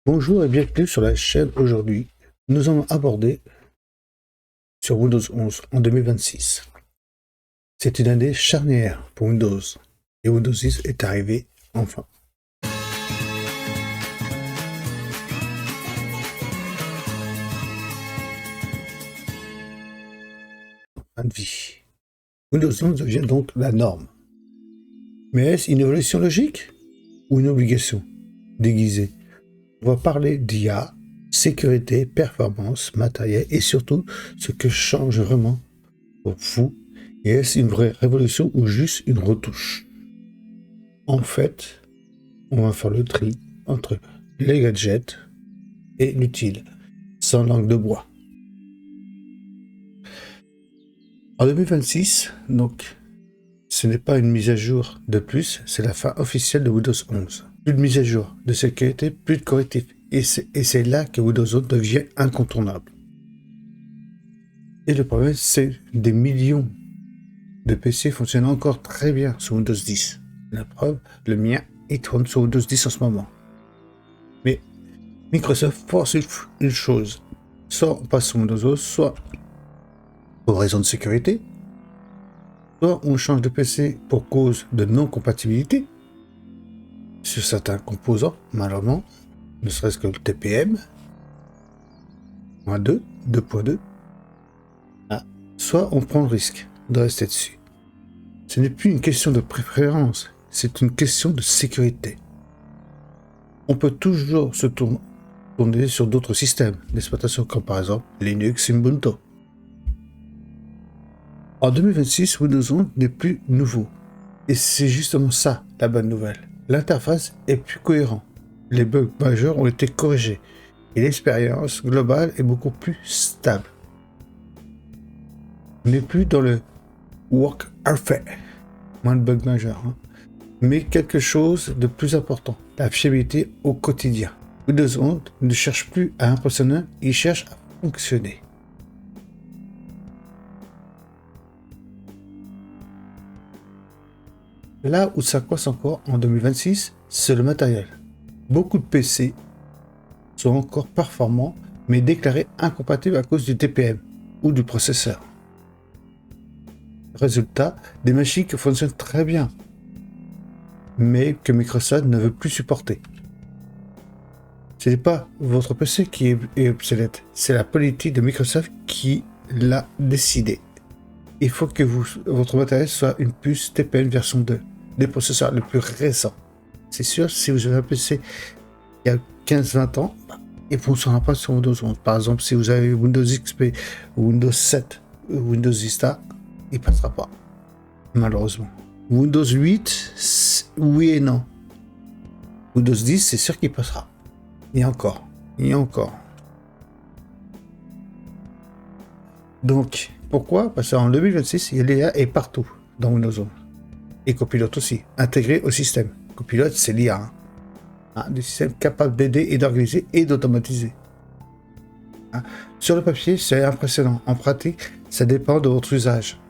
Bonjour et bienvenue sur la chaîne. Aujourd'hui, nous allons aborder sur Windows 11 en 2026. C'est une année charnière pour Windows et Windows 10 est arrivé enfin. Fin de vie. Windows 11 devient donc la norme. Mais est-ce une évolution logique ou une obligation déguisée? On va parler d'IA, sécurité, performance, matériel et surtout ce que change vraiment pour vous. Et est-ce une vraie révolution ou juste une retouche? En fait, on va faire le tri entre les gadgets et l'utile, sans langue de bois. En 2026, donc, ce n'est pas une mise à jour de plus, c'est la fin officielle de Windows 11. Plus de mise à jour, de sécurité, plus de correctifs. Et c'est là que Windows 11 devient incontournable. Et le problème, c'est des millions de PC fonctionnent encore très bien sur Windows 10. La preuve, le mien, il tourne sur Windows 10 en ce moment. Mais Microsoft force une chose. Soit on passe sur Windows 11, soit pour raison de sécurité, soit on change de PC pour cause de non-compatibilité sur certains composants, malheureusement, ne serait-ce que le TPM, 2, 2.2, soit on prend le risque de rester dessus. Ce n'est plus une question de préférence, c'est une question de sécurité. On peut toujours se tourner sur d'autres systèmes d'exploitation comme par exemple Linux et Ubuntu. En 2026, Windows 11 n'est plus nouveau. Et c'est justement ça la bonne nouvelle. L'interface est plus cohérente. Les bugs majeurs ont été corrigés. Et l'expérience globale est beaucoup plus stable. On n'est plus dans le work parfait. Moins de bugs majeurs. Mais quelque chose de plus important. La fiabilité au quotidien. Windows 11 ne cherche plus à impressionner, il cherche à fonctionner. Là où ça coince encore en 2026, c'est le matériel. Beaucoup de PC sont encore performants, mais déclarés incompatibles à cause du TPM ou du processeur. Résultat, des machines qui fonctionnent très bien, mais que Microsoft ne veut plus supporter. Ce n'est pas votre PC qui est obsolète, c'est la politique de Microsoft qui l'a décidé. Il faut que votre matériel soit une puce TPM version 2, des processeurs les plus récents. C'est sûr, si vous avez un PC il y a 15-20 ans, il ne fonctionnera pas sur Windows 11. Par exemple, si vous avez Windows XP, Windows 7, Windows Vista, il ne passera pas, malheureusement. Windows 8, oui et non. Windows 10, c'est sûr qu'il passera. Et encore. Donc, pourquoi? Parce qu'en 2026, l'IA est partout dans Windows 11. Et Copilot aussi, intégré au système. Copilot, c'est l'IA. Des systèmes capables d'aider et d'organiser et d'automatiser. Sur le papier, c'est impressionnant. En pratique, ça dépend de votre usage.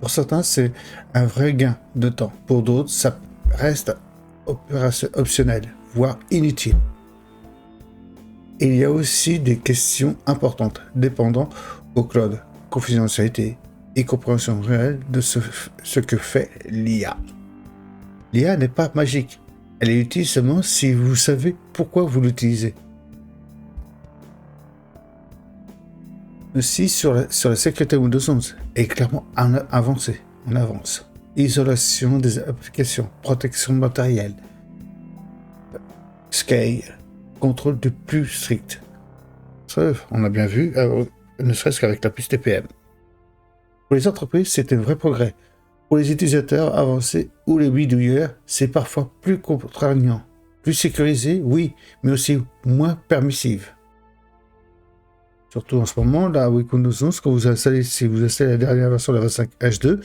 Pour certains, c'est un vrai gain de temps. Pour d'autres, ça reste optionnel, voire inutile. Et il y a aussi des questions importantes, dépendant au cloud, confidentialité et compréhension réelle de ce que fait l'IA. L'IA n'est pas magique. Elle est utile seulement si vous savez pourquoi vous l'utilisez. Aussi, sur la sécurité Windows 11 est clairement avancée, en avance. Isolation des applications, protection matérielle, scale, contrôle de plus strict. On a bien vu, ne serait-ce qu'avec la puce TPM. Pour les entreprises, c'est un vrai progrès. Pour les utilisateurs avancés ou les bidouilleurs, c'est parfois plus contraignant. Plus sécurisé, oui, mais aussi moins permissif. Surtout en ce moment, là, avec Windows 11, quand vous installez, si vous installez la dernière version de la 25H2,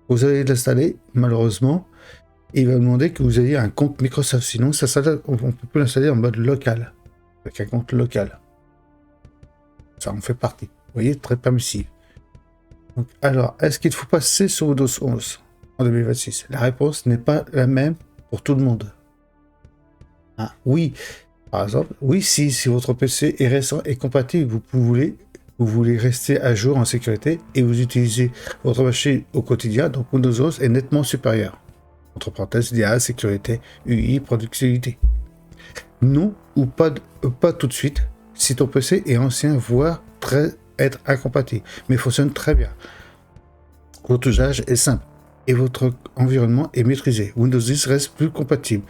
vous allez l'installer, malheureusement, et il va demander que vous ayez un compte Microsoft. Sinon, on ne peut plus l'installer en mode local, avec un compte local. Ça en fait partie. Vous voyez, très permissif. Donc, alors, est-ce qu'il faut passer sur Windows 11 en 2026? La réponse n'est pas la même pour tout le monde. Ah, oui, par exemple, oui, si votre PC est récent et compatible, vous voulez rester à jour en sécurité et vous utilisez votre machine au quotidien, donc Windows 11 est nettement supérieur. Entre parenthèses, IA, sécurité, UI, productivité. Non ou pas, pas tout de suite si ton PC est ancien, voire être incompatible, mais fonctionne très bien. Votre usage est simple et votre environnement est maîtrisé. Windows 10 reste plus compatible.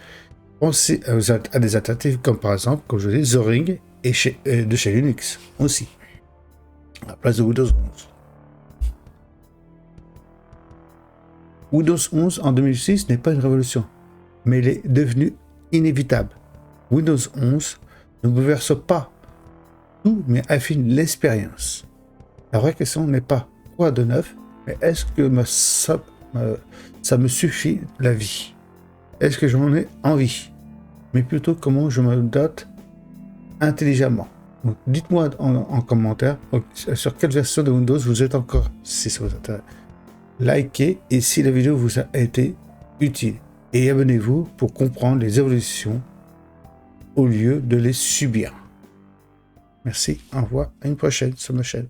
Pensez à des alternatives comme par exemple, comme je dis, Zoring de chez Linux aussi, à la place de Windows 11. Windows 11 en 2006 n'est pas une révolution, mais il est devenu inévitable. Windows 11 ne bouleverse pas tout, mais affine l'expérience. La vraie question n'est pas quoi de neuf, mais est-ce que ça me suffit la vie? Est-ce que j'en ai envie? Mais plutôt comment je me dote intelligemment. Donc, dites-moi en commentaire sur quelle version de Windows vous êtes encore, si ça vous intéresse. Likez et si la vidéo vous a été utile. Et abonnez-vous pour comprendre les évolutions au lieu de les subir. Merci, au revoir, à une prochaine sur ma chaîne.